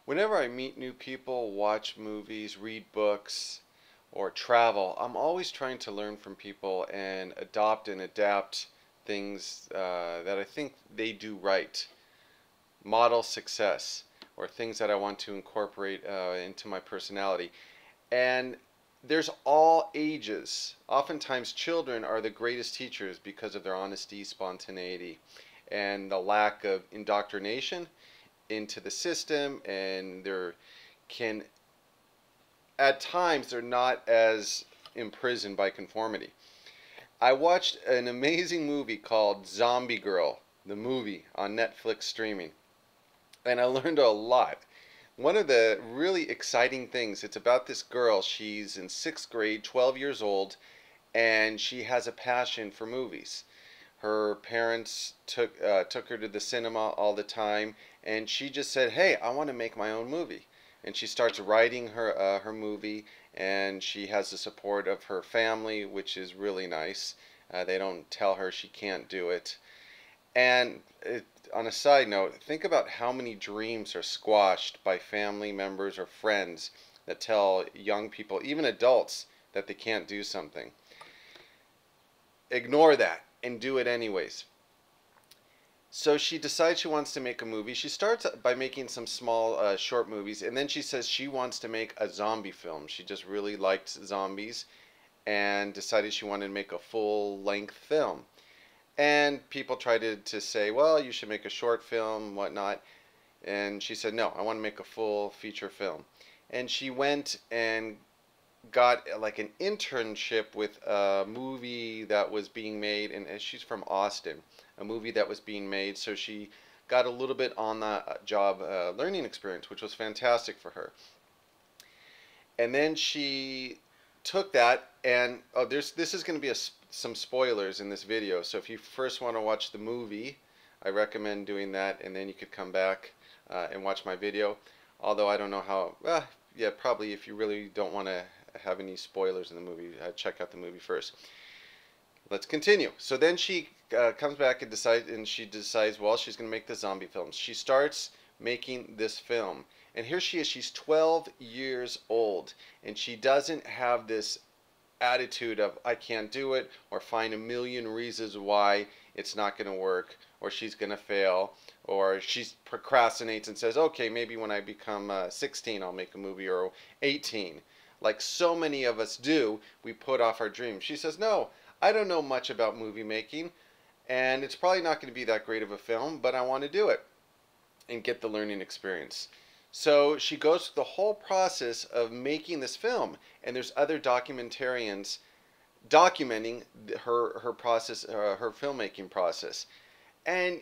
Whenever I meet new people, watch movies, read books, or travel, I'm always trying to learn from people and adopt and adapt things that I think they do right. Model success, or things that I want to incorporate into my personality. And there's all ages. Oftentimes, children are the greatest teachers because of their honesty, spontaneity, and the lack of indoctrination into the system, and they're can at times they're not as imprisoned by conformity. I watched an amazing movie called Zombie Girl, the movie on Netflix streaming, and I learned a lot. One of the really exciting things, it's about this girl. She's in 6th grade, 12 years old, and she has a passion for movies. Her parents took her to the cinema all the time, and she just said, "Hey, I want to make my own movie." And she starts writing her movie, and she has the support of her family, which is really nice. They don't tell her she can't do it. And on a side note, think about how many dreams are squashed by family members or friends that tell young people, even adults, that they can't do something. Ignore that and do it anyways. So she decides she wants to make a movie. She starts by making some small short movies, and then she says she wants to make a zombie film. She just really liked zombies and decided she wanted to make a full-length film. And people tried to say, well, you should make a short film, whatnot. And she said, no, I want to make a full feature film. And she went and got like an internship with a movie that was being made, and she's from Austin, a movie that was being made, so she got a little bit on the job learning experience, which was fantastic for her. And then she took that, and oh, this is going to be some spoilers in this video, so if you first want to watch the movie, I recommend doing that, and then you could come back and watch my video. Although I don't know how, yeah, probably if you really don't want to have any spoilers in the movie, check out the movie first. Let's continue. So then she comes back and she decides, well, she's going to make the zombie films. She starts making this film, and here she is. She's 12 years old, and she doesn't have this attitude of I can't do it, or find a million reasons why it's not going to work, or she's going to fail, or she procrastinates and says, okay, maybe when I become 16 I'll make a movie, or 18. Like so many of us do, we put off our dreams. She says, no, I don't know much about movie making, and it's probably not going to be that great of a film, but I want to do it and get the learning experience. So she goes through the whole process of making this film, and there's other documentarians documenting her process, her filmmaking process. And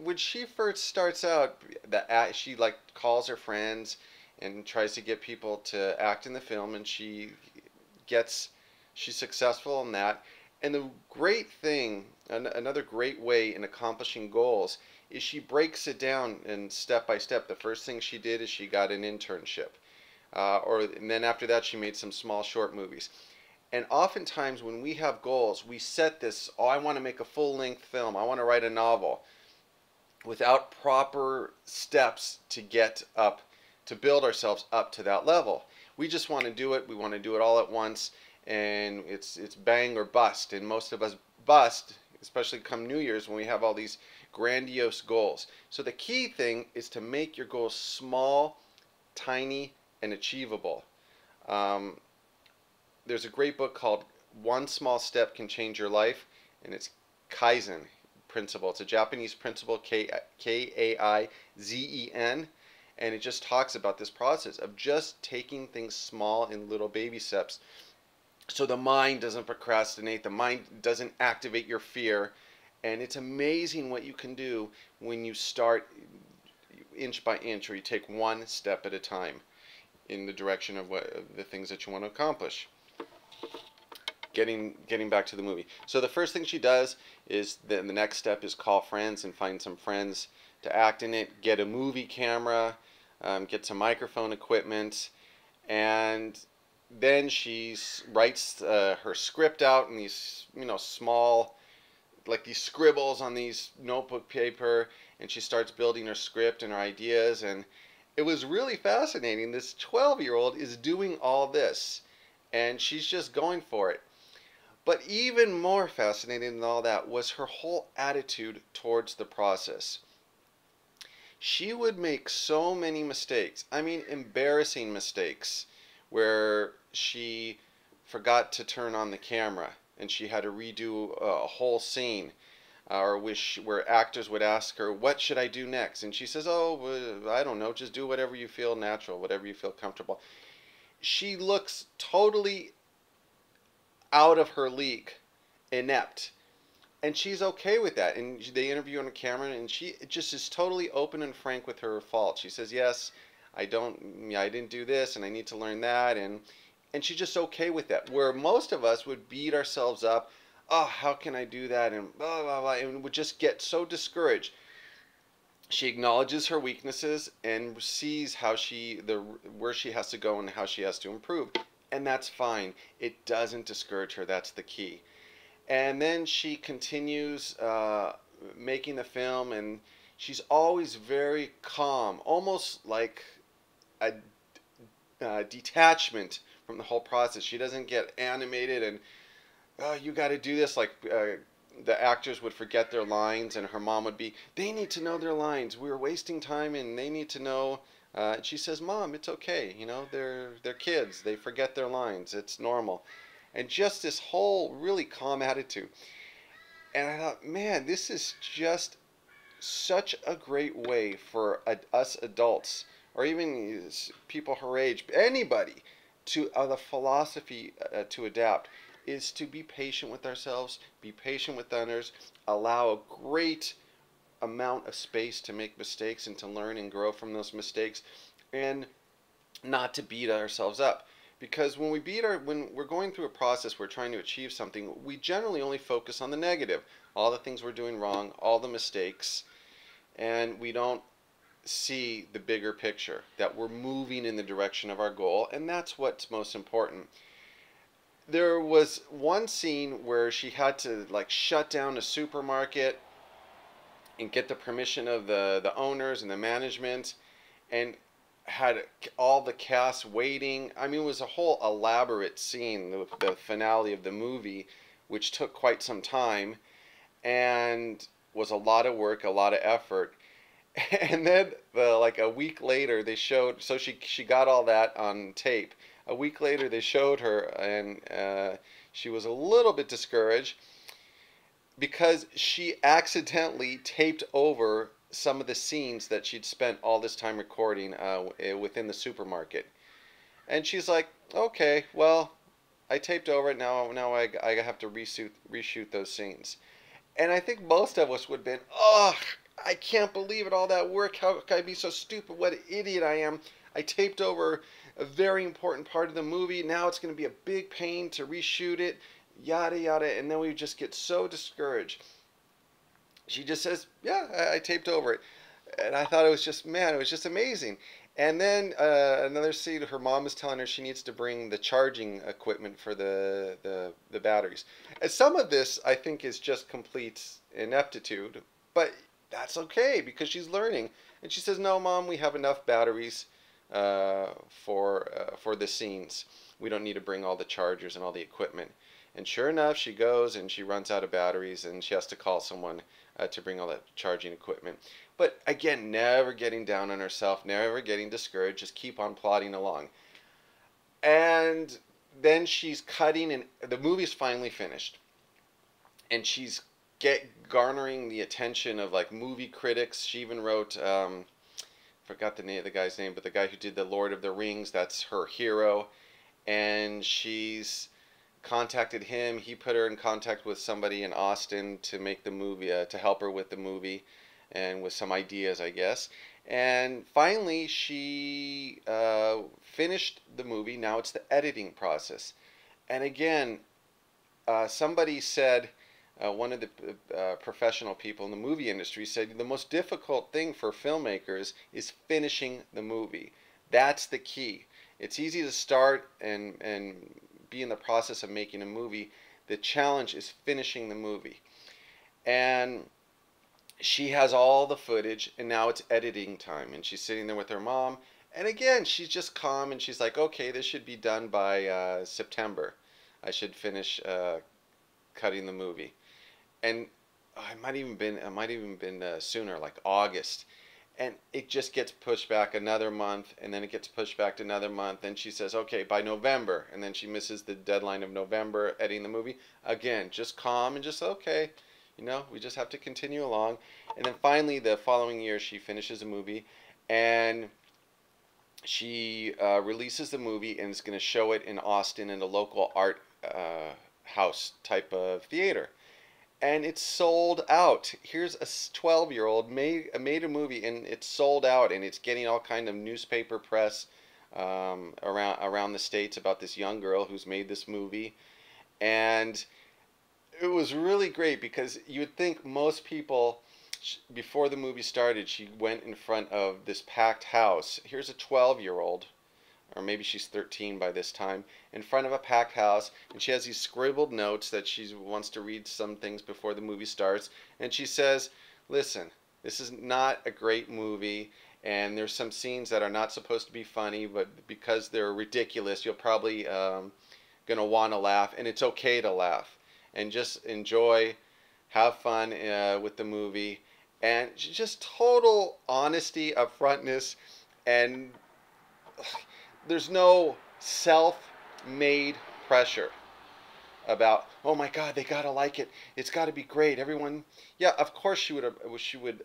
when she first starts out, she like calls her friends and tries to get people to act in the film, and she's successful in that. And the great thing, another great way in accomplishing goals, is she breaks it down in step by step. The first thing she did is she got an internship, and then after that she made some small short movies. And oftentimes when we have goals, we set this, oh, I want to make a full-length film, I want to write a novel, without proper steps to get up, to build ourselves up to that level. We just want to do it, we want to do it all at once, and it's bang or bust. And most of us bust, especially come New Year's, when we have all these grandiose goals. So the key thing is to make your goals small, tiny, and achievable. There's a great book called One Small Step Can Change Your Life, and it's Kaizen principle. It's a Japanese principle, Kaizen, and it just talks about this process of just taking things small in little baby steps, so the mind doesn't procrastinate, the mind doesn't activate your fear. And it's amazing what you can do when you start inch by inch, or you take one step at a time in the direction of the things that you want to accomplish. Getting back to the movie. So the first thing she does is, the next step is call friends and find some friends to act in it, get a movie camera, get some microphone equipment, and then she writes her script out in these, small, like these scribbles on these notebook paper, and she starts building her script and her ideas, and it was really fascinating. This 12-year-old is doing all this, and she's just going for it. But even more fascinating than all that was her whole attitude towards the process. She would make so many mistakes. I mean, embarrassing mistakes, where she forgot to turn on the camera and she had to redo a whole scene, or where actors would ask her, "What should I do next?" And she says, "Oh, I don't know. Just do whatever you feel natural, whatever you feel comfortable." She looks totally out of her league, inept, and she's okay with that. And they interview her on camera, and she just is totally open and frank with her fault. She says, "Yes, I didn't do this, and I need to learn that," and she's just okay with that. Where most of us would beat ourselves up, "Oh, how can I do that?" and blah blah blah, and would just get so discouraged. She acknowledges her weaknesses and sees where she has to go and how she has to improve, and that's fine. It doesn't discourage her. That's the key. And then she continues making the film, and she's always very calm, almost like a detachment from the whole process. She doesn't get animated and, "Oh, you got to do this," like the actors would forget their lines, and her mom would be, "They need to know their lines. We're wasting time, and they need to know." And she says, "Mom, it's okay. You know, they're kids. They forget their lines. It's normal." And just this whole really calm attitude. And I thought, man, this is just such a great way for us adults, or even people her age, anybody, to the philosophy to adapt is to be patient with ourselves, be patient with others, allow a great amount of space to make mistakes and to learn and grow from those mistakes, and not to beat ourselves up. Because when we're going through a process, we're trying to achieve something, we generally only focus on the negative, all the things we're doing wrong, all the mistakes, and we don't see the bigger picture, that we're moving in the direction of our goal, and that's what's most important. There was one scene where she had to like shut down a supermarket and get the permission of the owners and the management, and had all the cast waiting. I mean, it was a whole elaborate scene, the finale of the movie, which took quite some time and was a lot of work, a lot of effort. And then, like a week later, they showed. So she got all that on tape. A week later, they showed her, and she was a little bit discouraged because she accidentally taped over some of the scenes that she'd spent all this time recording within the supermarket. And she's like, "Okay, well, I taped over it. Now I have to reshoot those scenes." And I think most of us would have been, "Oh, I can't believe it, all that work. How could I be so stupid? What an idiot I am. I taped over a very important part of the movie. Now it's going to be a big pain to reshoot it, yada, yada." And then we just get so discouraged. She just says, "Yeah, I taped over it." And I thought it was just, man, it was just amazing. And then another scene, her mom is telling her she needs to bring the charging equipment for the batteries. And some of this, I think, is just complete ineptitude, but that's okay because she's learning. And she says, "No, Mom, we have enough batteries for the scenes. We don't need to bring all the chargers and all the equipment." And sure enough, she goes and she runs out of batteries, and she has to call someone to bring all that charging equipment. But again, never getting down on herself, never getting discouraged, just keep on plodding along. And then she's cutting, and the movie's finally finished. And she's garnering the attention of like movie critics. She even wrote, forgot the name of the guy's name, but the guy who did the Lord of the Rings, that's her hero. And she's contacted him. He put her in contact with somebody in Austin to make the movie, to help her with the movie and with some ideas, I guess. And finally, she finished the movie. Now it's the editing process. And again, somebody said, one of the professional people in the movie industry said, the most difficult thing for filmmakers is finishing the movie. That's the key. It's easy to start and be in the process of making a movie. The challenge is finishing the movie. And she has all the footage, and now it's editing time, and she's sitting there with her mom, and again she's just calm, and she's like, okay, this should be done by September. I should finish cutting the movie. And it might even been sooner, like August. And it just gets pushed back another month, and then it gets pushed back to another month, and she says, okay, by November. And then she misses the deadline of November editing the movie. Again, just calm and just, okay, we just have to continue along. And then finally, the following year, she finishes a movie, and she releases the movie, and is going to show it in Austin in a local art house type of theater. And it's sold out. Here's a 12-year-old made a movie, and it's sold out, and it's getting all kind of newspaper press around the states about this young girl who's made this movie. And it was really great, because you would think most people, before the movie started, she went in front of this packed house. Here's a 12-year-old, or maybe she's 13 by this time, in front of a packed house, and she has these scribbled notes that she wants to read some things before the movie starts, and she says, listen, this is not a great movie, and there's some scenes that are not supposed to be funny, but because they're ridiculous, you'll probably gonna want to laugh, and it's okay to laugh, and just enjoy, have fun with the movie, and just total honesty, upfrontness, and there's no self-made pressure about, oh my God, they gotta like it. It's got to be great. Everyone, yeah, of course she would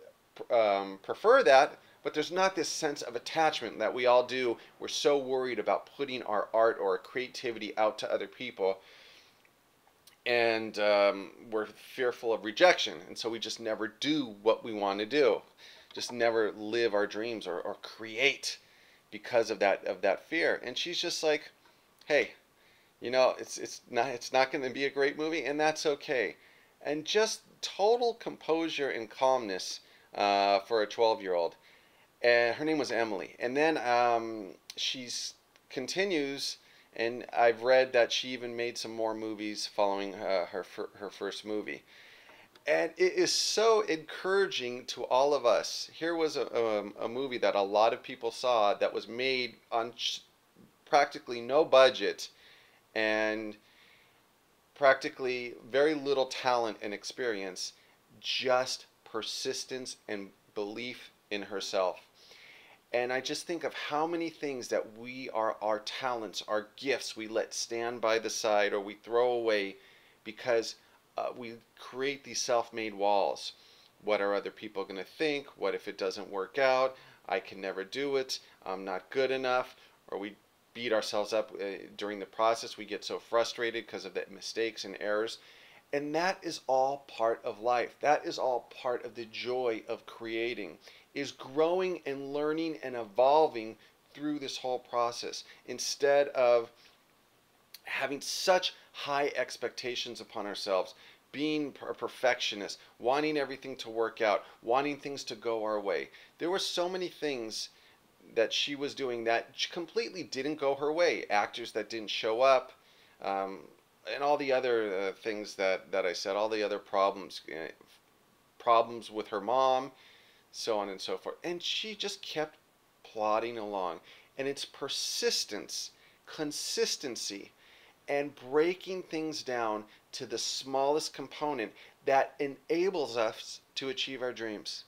prefer that, but there's not this sense of attachment that we all do. We're so worried about putting our art or our creativity out to other people, and we're fearful of rejection, and so we just never do what we want to do, just never live our dreams or create, because of that fear. And she's just like, hey, it's not going to be a great movie, and that's okay. And just total composure and calmness for a 12-year-old. And her name was Emily. And then she's continues, and I've read that she even made some more movies following her first movie. And it is so encouraging to all of us. Here was a movie that a lot of people saw, that was made on practically no budget, and practically very little talent and experience, just persistence and belief in herself. And I just think of how many things that our talents, our gifts, we let stand by the side, or we throw away, because we create these self-made walls. What are other people going to think? What if it doesn't work out? I can never do it. I'm not good enough. Or we beat ourselves up during the process. We get so frustrated because of the mistakes and errors. And that is all part of life. That is all part of the joy of creating, is growing and learning and evolving through this whole process, instead of having such high expectations upon ourselves, being a perfectionist, wanting everything to work out, wanting things to go our way. There were so many things that she was doing that completely didn't go her way. Actors that didn't show up, and all the other things that I said, all the other problems with her mom, so on and so forth. And she just kept plodding along. And it's persistence, consistency, and breaking things down to the smallest component that enables us to achieve our dreams.